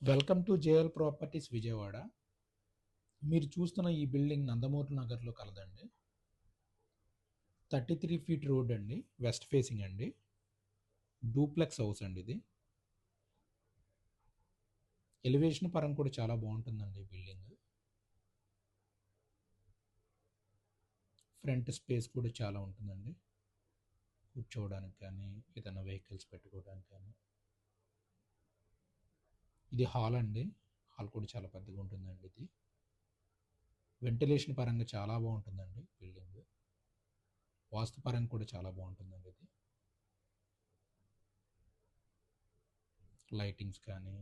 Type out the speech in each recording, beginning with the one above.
Welcome to JL properties Vijayawada. మీరు చూస్తున్న ఈ బిల్డింగ్ నందమూరి నగర్లో కలదండి. 33 ఫీట్ రోడ్ అండి, వెస్ట్ ఫేసింగ్ అండి, డూప్లెక్స్ హౌస్ అండి ఇది. ఎలివేషన్ పరంగా కూడా చాలా బాగుంటుందండి ఈ బిల్డింగ్. ఫ్రంట్ స్పేస్ కూడా చాలా ఉంటుందండి, కూర్చోవడానికి కానీ ఏదైనా వెహికల్స్ పెట్టుకోవడానికి కానీ. ఇది హాల్ అండి, హాల్ కూడా చాలా పెద్దగా ఉంటుందండి. ఇది వెంటిలేషన్ పరంగా చాలా బాగుంటుందండి బిల్డింగ్. వాస్తు పరంగా కూడా చాలా బాగుంటుందండి ఇది. లైటింగ్స్ కానీ,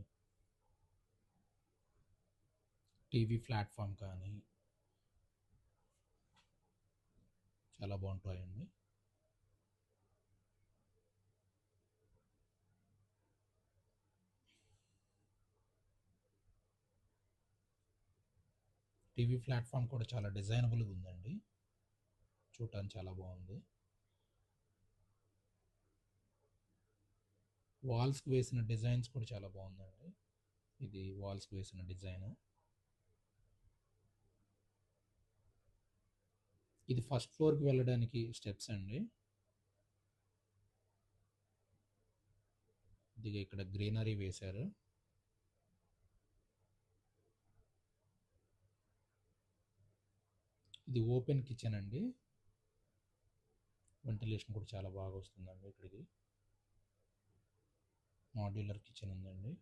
టీవీ ప్లాట్ఫామ్ కానీ చాలా బాగుంటాయండి. టీవీ ప్లాట్ఫామ్ కూడా చాలా డిజైనబుల్గా ఉందండి, చూడటానికి చాలా బాగుంది. వాల్స్కి వేసిన డిజైన్స్ కూడా చాలా బాగుందండి. ఇది వాల్స్కి వేసిన డిజైన్. ఇది ఫస్ట్ ఫ్లోర్కి వెళ్ళడానికి స్టెప్స్ అండి. ఇది ఇక్కడ గ్రీనరీ వేశారు. ఇది ఓపెన్ కిచెన్ అండి, వెంటిలేషన్ కూడా చాలా బాగా వస్తుందండి ఇక్కడికి. మాడ్యులర్ కిచెన్ ఉందండి.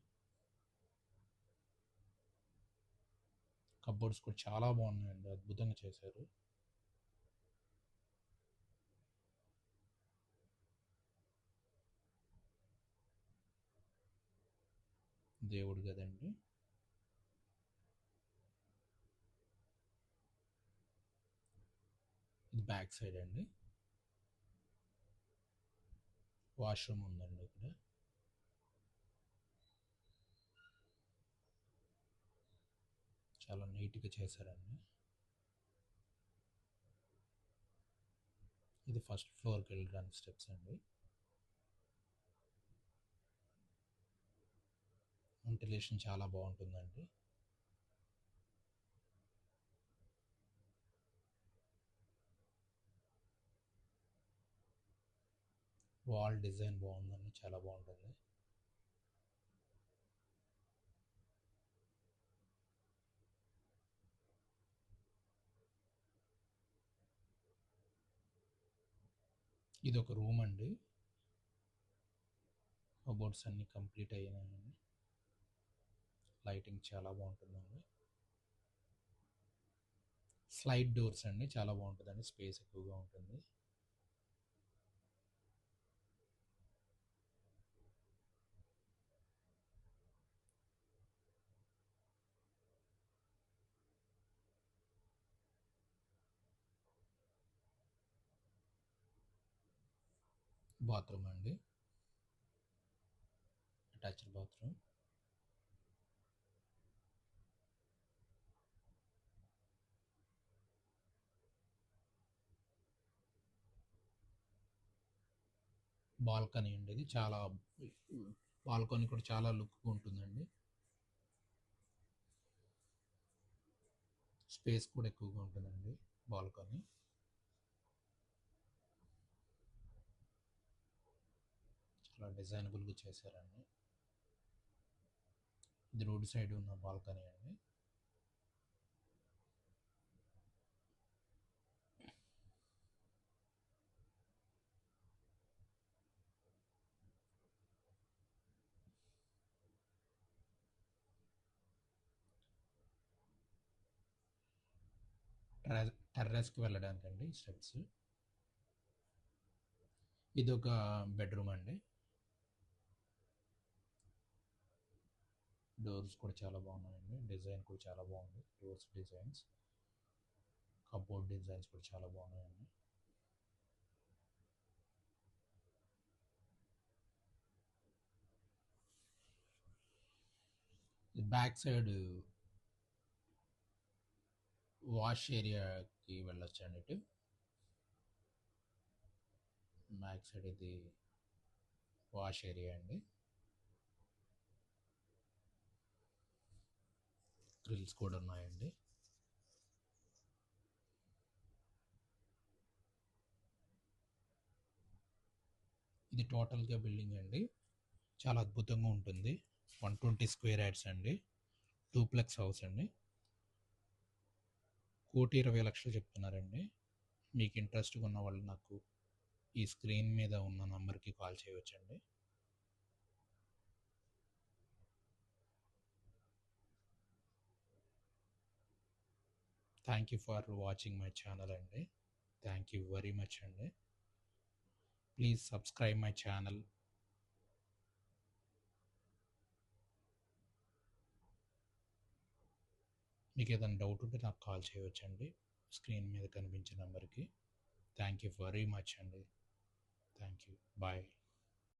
కబోర్డ్స్ కూడా చాలా బాగున్నాయండి, అద్భుతంగా చేశారు. దేవుడి గదండి. ఇది బ్యాక్ సైడ్ అండి. వాష్రూమ్ ఉందండి ఇక్కడ. చాలా నీట్గా చేశారండి. ఇది ఫస్ట్ ఫ్లోర్కి వెళ్ళడానికి స్టెప్స్ అండి. వెంటిలేషన్ చాలా బాగుంటుందండి. వాల్ డిజైన్ బాగుందండి, చాలా బాగుంటుంది. ఇది ఒక రూమ్ అండి, కబోర్డ్స్ అన్నీ కంప్లీట్ అయ్యాయండి. లైటింగ్ చాలా బాగుంటుందండి. స్లైడ్ డోర్స్ అండి, చాలా బాగుంటుందండి, స్పేస్ ఎక్కువగా ఉంటుంది. బాత్రూమ్ అండి, అటాచ్డ్ బాత్రూమ్. బాల్కనీ అండి, ఇది చాలా బాల్కనీ కూడా చాలా లుక్గా ఉంటుందండి. స్పేస్ కూడా ఎక్కువగా ఉంటుందండి బాల్కనీ. చాలా డిజైనబుల్గా చేశారండి. ఇది రోడ్ సైడ్ ఉన్న బాల్కనీ అండి. టెర్రస్కి వెళ్ళడానికి అండి స్టెప్స్. ఇది ఒక బెడ్రూమ్ అండి. డోర్స్ కూడా చాలా బాగున్నాయండి, డిజైన్ కూడా చాలా బాగుంది. డోర్స్ డిజైన్స్, కబోర్డ్ డిజైన్స్ కూడా చాలా బాగున్నాయండి. బ్యాక్ సైడ్ వాష్ ఏరియాకి వెళ్ళొచ్చండి. ఇటు బ్యాక్ సైడ్ ఇది వాష్ ఏరియా అండి. గ్రిల్స్ కూడా ఉన్నాయండి. ఇది టోటల్గా బిల్డింగ్ అండి, చాలా అద్భుతంగా ఉంటుంది. 120 స్క్వేర్ యార్డ్స్ అండి, డూప్లెక్స్ హౌస్ అండి. 1,20,00,000 చెప్తున్నారండి. మీకు ఇంట్రెస్ట్గా ఉన్న వాళ్ళు నాకు ఈ స్క్రీన్ మీద ఉన్న నంబర్కి కాల్ చేయవచ్చండి. Thank you for watching my channel అండి. థ్యాంక్ యూ వెరీ మచ్ అండి. Please subscribe my channel. మీకు ఏదైనా డౌట్ ఉంటే నాకు కాల్ చేయవచ్చండి స్క్రీన్ మీద కనిపించే నెంబర్కి. థ్యాంక్ యూ వెరీ మచ్ అండి. Thank you. బాయ్.